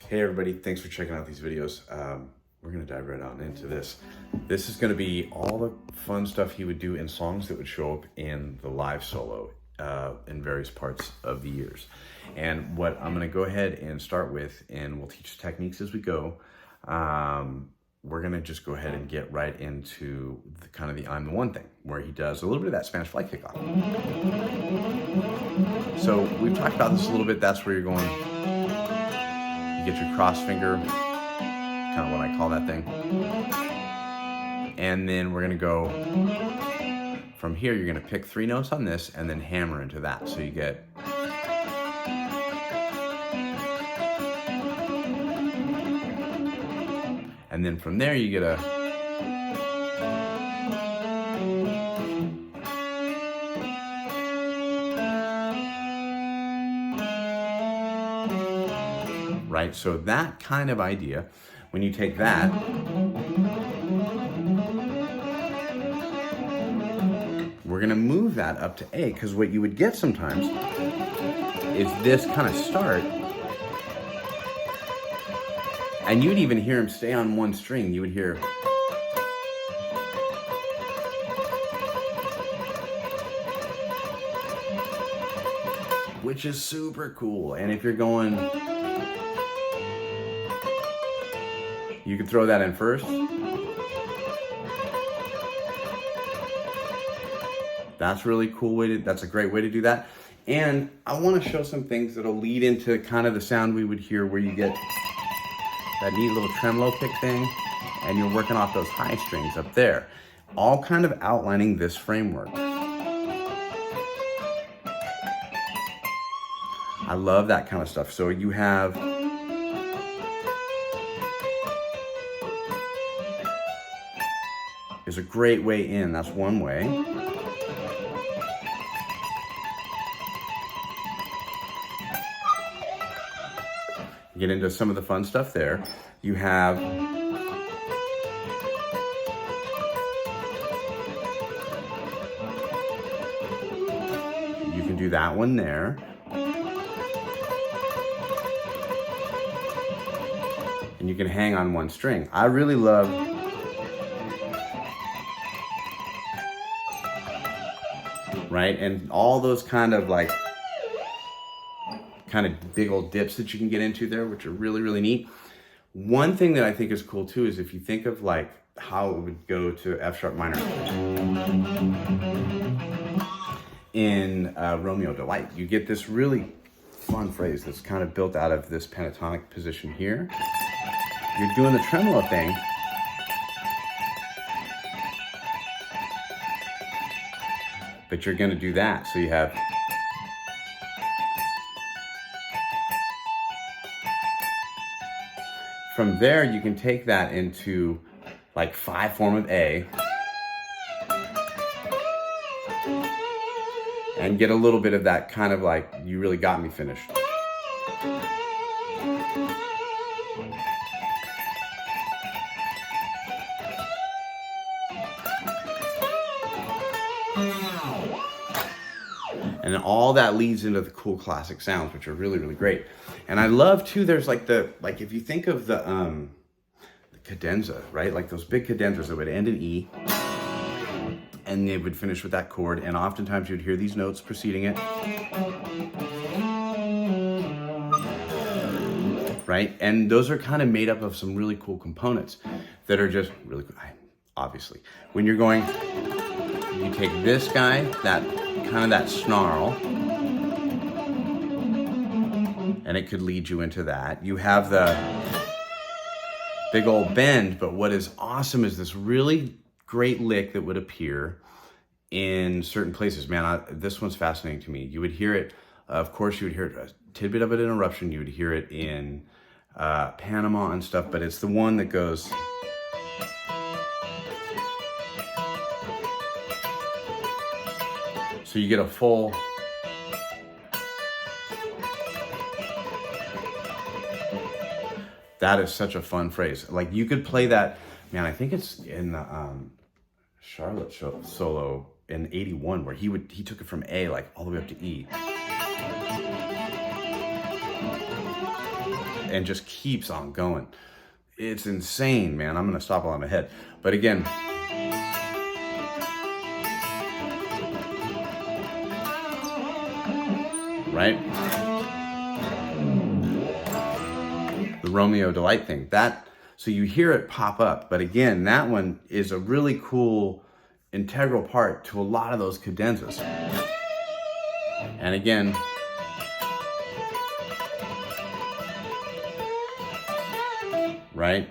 Hey everybody, thanks for checking out these videos. We're gonna dive right on into this. This is gonna be all the fun stuff he would do in songs that would show up in the live solo in various parts of the years. And what I'm gonna go ahead and start with, and we'll teach techniques as we go. We're gonna just go ahead and get right into the kind of the I'm the One thing, where he does a little bit of that Spanish flight kickoff. So we've talked about this a little bit. That's where you're going. Get your cross finger, kind of what I call that thing. And then we're gonna go from here, you're gonna pick 3 notes on this and then hammer into that. So you get, and then from there you get a, right? So that kind of idea, when you take that, we're gonna move that up to A, because what you would get sometimes is this kind of start, and you'd even hear him stay on one string. You would hear, which is super cool. And if you're going, you could throw that in first. That's really cool way to, that's a great way to do that. And I want to show some things that'll lead into kind of the sound we would hear, where you get that neat little tremolo pick thing, and you're working off those high strings up there, all kind of outlining this framework. I love that kind of stuff. So you have, is a great way in. That's one way. Get into some of the fun stuff there. You have, you can do that one there. And you can hang on one string. I really love, right? And all those kind of big old dips that you can get into there, which are really, really neat. One thing that I think is cool too is if you think of like how it would go to F sharp minor in Romeo Delight, you get this really fun phrase that's kind of built out of this pentatonic position here. You're doing the tremolo thing, but you're gonna do that. So you have, from there, you can take that into like 5/4 of A and get a little bit of that kind of like, you really got me finished. And all that leads into the cool classic sounds, which are really, really great. And I love too, there's like if you think of the cadenza, right? Like those big cadenzas that would end in E, and they would finish with that chord. And oftentimes you'd hear these notes preceding it, right? And those are kind of made up of some really cool components that are just really cool. Obviously, when you're going, you take this guy, that kind of that snarl, and it could lead you into that. You have the big old bend, but what is awesome is this really great lick that would appear in certain places. Man, this one's fascinating to me. You would hear it, of course, you would hear a tidbit of it in Eruption. You would hear it in Panama and stuff, but it's the one that goes, so you get a full, that is such a fun phrase. Like you could play that, man, I think it's in the Charlotte solo in 81, where he took it from A like all the way up to E. and just keeps on going. It's insane, man. I'm gonna stop while I'm ahead. But again, right? The Romeo Delight thing. So you hear it pop up, but again, that one is a really cool integral part to a lot of those cadenzas. And again, right?